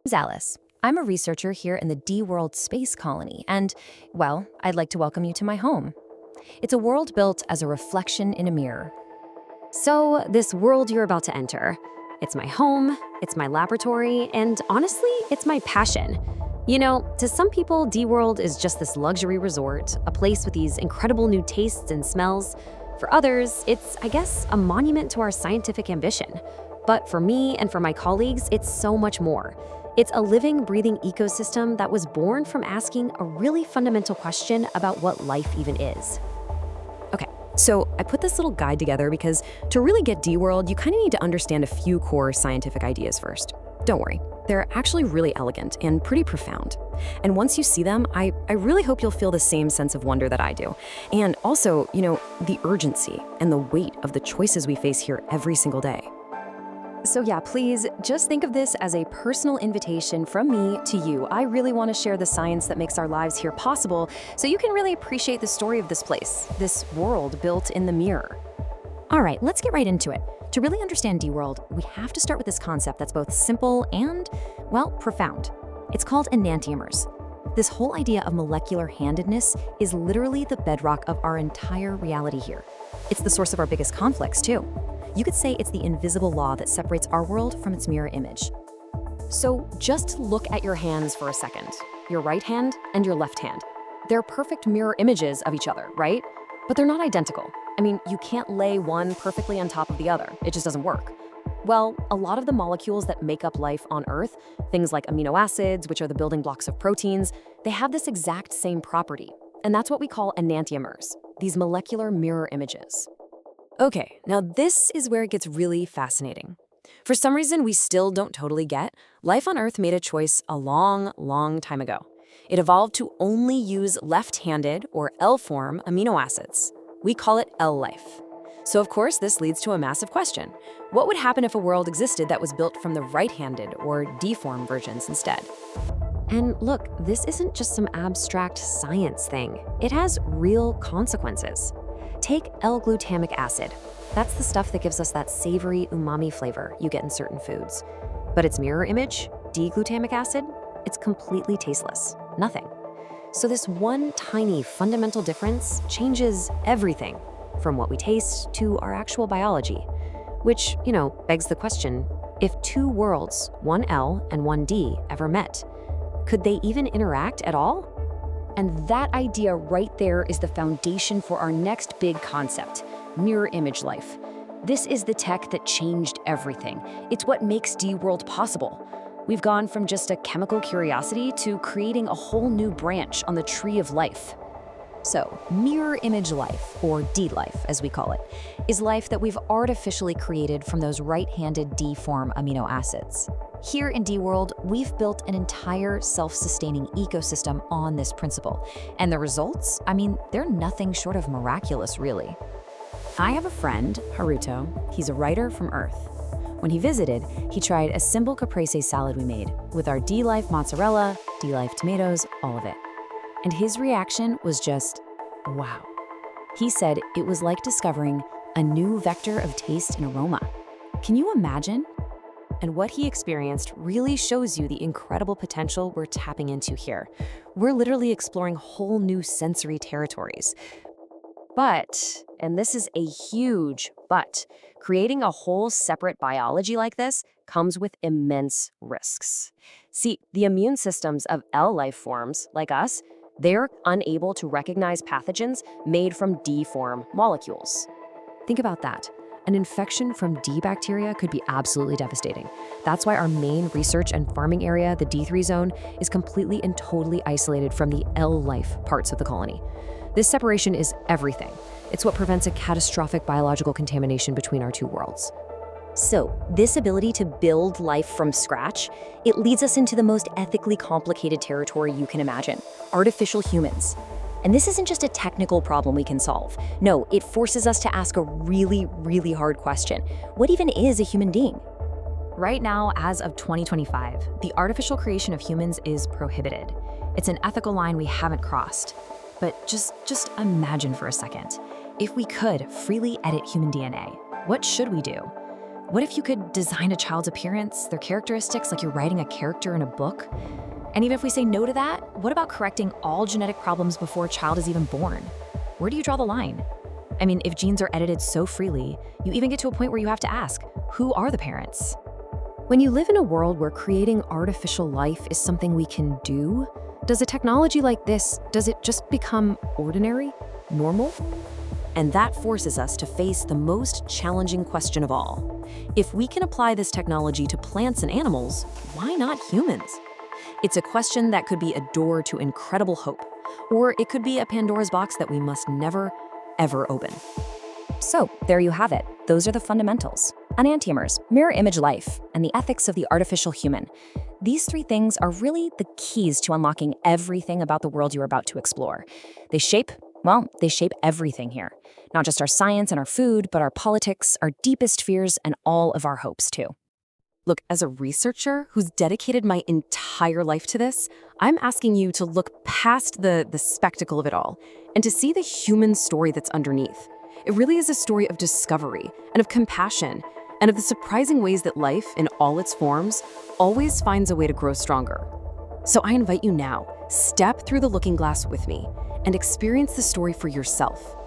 Name's Alice. I'm a researcher here in the D-World Space Colony, and, well, I'd like to welcome you to my home. It's a world built as a reflection in a mirror. So, this world you're about to enter, it's my home, it's my laboratory, and honestly, it's my passion. You know, to some people, D-World is just this luxury resort, a place with these incredible new tastes and smells. For others, it's, I guess, a monument to our scientific ambition. But for me and for my colleagues, it's so much more. It's a living, breathing ecosystem that was born from asking a really fundamental question about what life even is. Okay, so I put this little guide together because to really get D-World, you kind of need to understand a few core scientific ideas first. Don't worry, they're actually really elegant and pretty profound. And once you see them, I really hope you'll feel the same sense of wonder that I do. And also, the urgency and the weight of the choices we face here every single day. So yeah, please just think of this as a personal invitation from me to you. I really want to share the science that makes our lives here possible so you can really appreciate the story of this place, this world built in the mirror. All right, let's get right into it. To really understand D-World, we have to start with this concept that's both simple and, well, profound. It's called Enantiomers. This whole idea of molecular handedness is literally the bedrock of our entire reality here. It's the source of our biggest conflicts, too. You could say it's the invisible law that separates our world from its mirror image. So just look at your hands for a second. Your right hand and your left hand. They're perfect mirror images of each other, right? But they're not identical. I mean, you can't lay one perfectly on top of the other. It just doesn't work. Well, a lot of the molecules that make up life on Earth, things like amino acids, which are the building blocks of proteins, they have this exact same property. And that's what we call enantiomers, these molecular mirror images. Okay, now this is where it gets really fascinating. For some reason we still don't totally get, life on Earth made a choice a long, long time ago. It evolved to only use left-handed, or L-form, amino acids. We call it L-life. So of course this leads to a massive question. What would happen if a world existed that was built from the right-handed, or D-form versions instead? And look, this isn't just some abstract science thing. It has real consequences. Take L-glutamic acid. That's the stuff that gives us that savory umami flavor you get in certain foods. But its mirror image, D-glutamic acid, it's completely tasteless. Nothing. So this one tiny fundamental difference changes everything, from what we taste to our actual biology. Which, begs the question, if two worlds, one L and one D, ever met, could they even interact at all? And that idea right there is the foundation for our next big concept, mirror image life. This is the tech that changed everything. It's what makes D-World possible. We've gone from just a chemical curiosity to creating a whole new branch on the tree of life. So, mirror image life, or D-life as we call it, is life that we've artificially created from those right-handed D-form amino acids. Here in D-World, we've built an entire self-sustaining ecosystem on this principle. And the results? I mean, they're nothing short of miraculous, really. I have a friend, Haruto. He's a writer from Earth. When he visited, he tried a simple caprese salad we made with our D-life mozzarella, D-life tomatoes, all of it. And his reaction was just, wow. He said it was like discovering a new vector of taste and aroma. Can you imagine? And what he experienced really shows you the incredible potential we're tapping into here. We're literally exploring whole new sensory territories. But, and this is a huge but, creating a whole separate biology like this comes with immense risks. See, the immune systems of L life forms, like us, they're unable to recognize pathogens made from D-form molecules. Think about that. An infection from D bacteria could be absolutely devastating. That's why our main research and farming area, the D3 zone, is completely and totally isolated from the L-life parts of the colony. This separation is everything. It's what prevents a catastrophic biological contamination between our two worlds. So, this ability to build life from scratch, it leads us into the most ethically complicated territory you can imagine, artificial humans. And this isn't just a technical problem we can solve. No, it forces us to ask a really, really hard question. What even is a human being? Right now, as of 2025, the artificial creation of humans is prohibited. It's an ethical line we haven't crossed. But just imagine for a second. If we could freely edit human DNA, what should we do? What if you could design a child's appearance, their characteristics, like you're writing a character in a book? And even if we say no to that, what about correcting all genetic problems before a child is even born? Where do you draw the line? I mean, if genes are edited so freely, you even get to a point where you have to ask, who are the parents? When you live in a world where creating artificial life is something we can do, does a technology like this, does it just become ordinary, normal? And that forces us to face the most challenging question of all. If we can apply this technology to plants and animals, why not humans? It's a question that could be a door to incredible hope, or it could be a Pandora's box that we must never, ever open. So, there you have it. Those are the fundamentals. Enantiomers, mirror image life, and the ethics of the artificial human. These three things are really the keys to unlocking everything about the world you're about to explore. They shape everything here. Not just our science and our food, but our politics, our deepest fears, and all of our hopes too. Look, as a researcher who's dedicated my entire life to this, I'm asking you to look past the spectacle of it all and to see the human story that's underneath. It really is a story of discovery and of compassion and of the surprising ways that life, in all its forms, always finds a way to grow stronger. So I invite you now, step through the looking glass with me and experience the story for yourself.